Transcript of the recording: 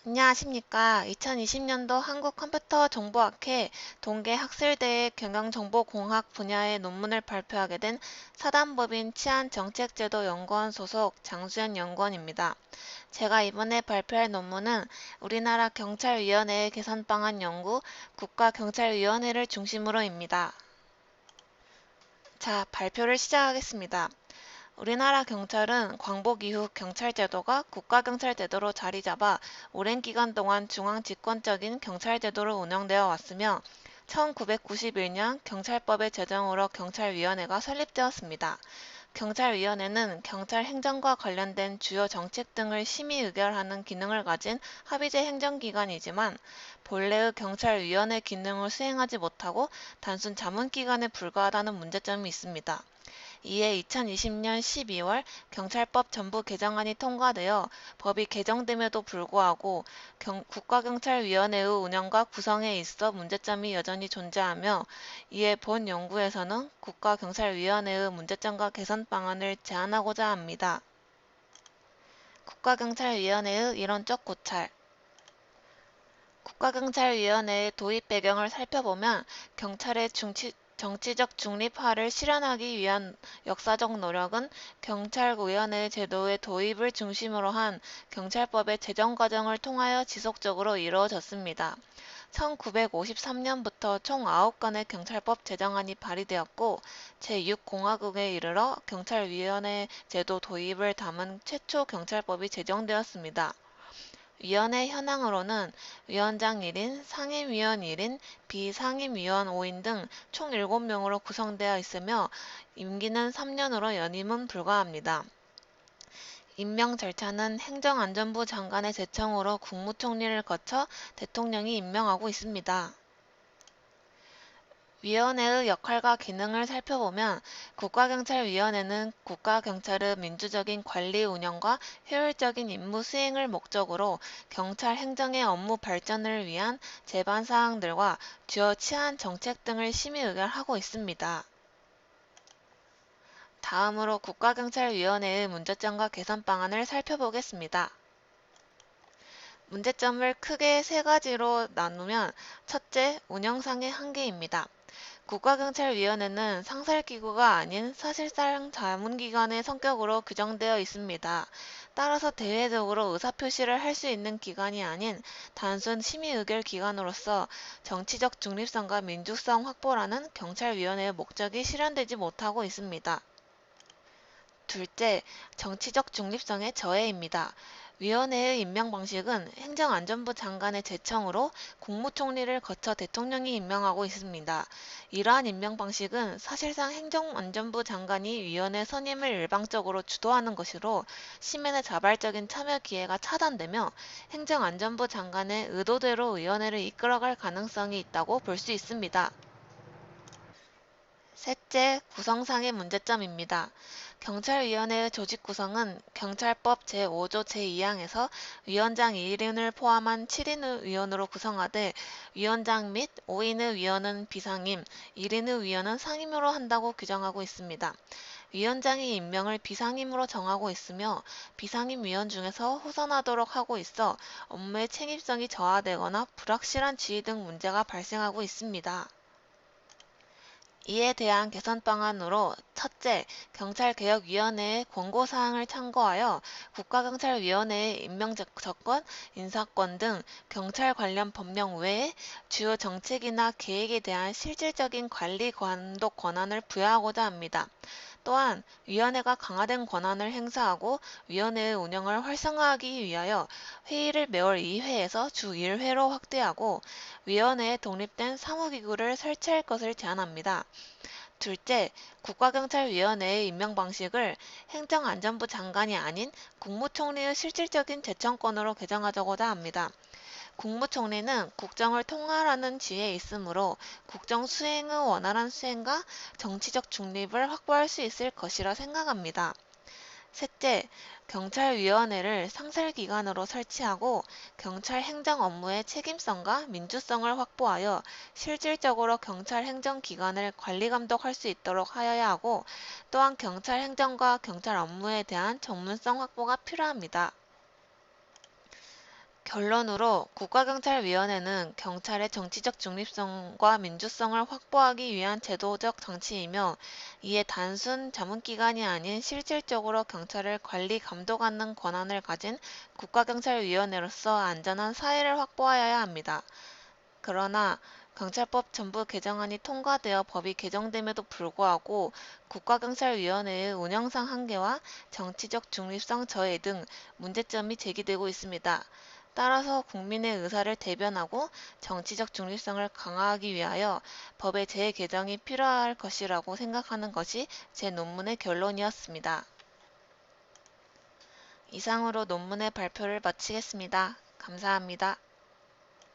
안녕하십니까. 2020년도 한국컴퓨터정보학회 동계학술대회 경영정보공학 분야의 논문을 발표하게 된 사단법인 치안정책제도연구원 소속 장수연 연구원입니다. 제가 이번에 발표할 논문은 우리나라 경찰위원회의 개선방안 연구 국가경찰위원회를 중심으로입니다. 자, 발표를 시작하겠습니다. 우리나라 경찰은 광복 이후 경찰제도가 국가경찰제도로 자리잡아 오랜 기간 동안 중앙집권적인 경찰제도로 운영되어 왔으며 1991년 경찰법의 제정으로 경찰위원회가 설립되었습니다. 경찰위원회는 경찰 행정과 관련된 주요 정책 등을 심의 의결하는 기능을 가진 합의제 행정기관이지만 본래의 경찰위원회 기능을 수행하지 못하고 단순 자문기관에 불과하다는 문제점이 있습니다. 이에 2020년 12월 경찰법 전부 개정안이 통과되어 법이 개정됨에도 불구하고 국가경찰위원회의 운영과 구성에 있어 문제점이 여전히 존재하며 이에 본 연구에서는 국가경찰위원회의 문제점과 개선 방안을 제안하고자 합니다. 국가경찰위원회의 이론적 고찰 국가경찰위원회의 도입 배경을 살펴보면 경찰의 정치적 중립화를 실현하기 위한 역사적 노력은 경찰위원회 제도의 도입을 중심으로 한 경찰법의 제정 과정을 통하여 지속적으로 이루어졌습니다. 1953년부터 총 9건의 경찰법 제정안이 발의되었고 제6공화국에 이르러 경찰위원회 제도 도입을 담은 최초 경찰법이 제정되었습니다. 위원회 현황으로는 위원장 1인, 상임위원 1인, 비상임위원 5인 등 총 7명으로 구성되어 있으며 임기는 3년으로 연임은 불가합니다. 임명 절차는 행정안전부 장관의 제청으로 국무총리를 거쳐 대통령이 임명하고 있습니다. 위원회의 역할과 기능을 살펴보면 국가경찰위원회는 국가경찰의 민주적인 관리 운영과 효율적인 임무 수행을 목적으로 경찰 행정의 업무 발전을 위한 제반 사항들과 주요 치안 정책 등을 심의 의결하고 있습니다. 다음으로 국가경찰위원회의 문제점과 개선 방안을 살펴보겠습니다. 문제점을 크게 세 가지로 나누면 첫째, 운영상의 한계입니다. 국가경찰위원회는 상설기구가 아닌 사실상 자문기관의 성격으로 규정되어 있습니다. 따라서 대외적으로 의사표시를 할 수 있는 기관이 아닌 단순 심의의결 기관으로서 정치적 중립성과 민주성 확보라는 경찰위원회의 목적이 실현되지 못하고 있습니다. 둘째, 정치적 중립성의 저해입니다. 위원회의 임명 방식은 행정안전부 장관의 제청으로 국무총리를 거쳐 대통령이 임명하고 있습니다. 이러한 임명 방식은 사실상 행정안전부 장관이 위원회 선임을 일방적으로 주도하는 것으로 시민의 자발적인 참여 기회가 차단되며 행정안전부 장관의 의도대로 위원회를 이끌어갈 가능성이 있다고 볼 수 있습니다. 셋째, 구성상의 문제점입니다. 경찰위원회의 조직 구성은 경찰법 제5조 제2항에서 위원장 1인을 포함한 7인의 위원으로 구성하되 위원장 및 5인의 위원은 비상임, 1인의 위원은 상임으로 한다고 규정하고 있습니다. 위원장이 임명을 비상임으로 정하고 있으며 비상임 위원 중에서 호선하도록 하고 있어 업무의 책임성이 저하되거나 불확실한 지위 등 문제가 발생하고 있습니다. 이에 대한 개선 방안으로 첫째, 경찰개혁위원회의 권고사항을 참고하여 국가경찰위원회의 임명조건, 인사권 등 경찰 관련 법령 외에 주요 정책이나 계획에 대한 실질적인 관리 감독 권한을 부여하고자 합니다. 또한 위원회가 강화된 권한을 행사하고 위원회의 운영을 활성화하기 위하여 회의를 매월 2회에서 주 1회로 확대하고 위원회에 독립된 사무기구를 설치할 것을 제안합니다. 둘째, 국가경찰위원회의 임명 방식을 행정안전부 장관이 아닌 국무총리의 실질적인 제청권으로 개정하고자 합니다. 국무총리는 국정을 통할하는 지위에 있으므로 국정 수행의 원활한 수행과 정치적 중립을 확보할 수 있을 것이라 생각합니다. 셋째, 경찰위원회를 상설기관으로 설치하고 경찰 행정 업무의 책임성과 민주성을 확보하여 실질적으로 경찰 행정기관을 관리감독할 수 있도록 하여야 하고 또한 경찰 행정과 경찰 업무에 대한 전문성 확보가 필요합니다. 결론으로 국가경찰위원회는 경찰의 정치적 중립성과 민주성을 확보하기 위한 제도적 장치이며 이에 단순 자문기관이 아닌 실질적으로 경찰을 관리 감독하는 권한을 가진 국가경찰위원회로서 안전한 사회를 확보하여야 합니다. 그러나 경찰법 전부 개정안이 통과되어 법이 개정됨에도 불구하고 국가경찰위원회의 운영상 한계와 정치적 중립성 저해 등 문제점이 제기되고 있습니다. 따라서 국민의 의사를 대변하고 정치적 중립성을 강화하기 위하여 법의 재개정이 필요할 것이라고 생각하는 것이 제 논문의 결론이었습니다. 이상으로 논문의 발표를 마치겠습니다. 감사합니다.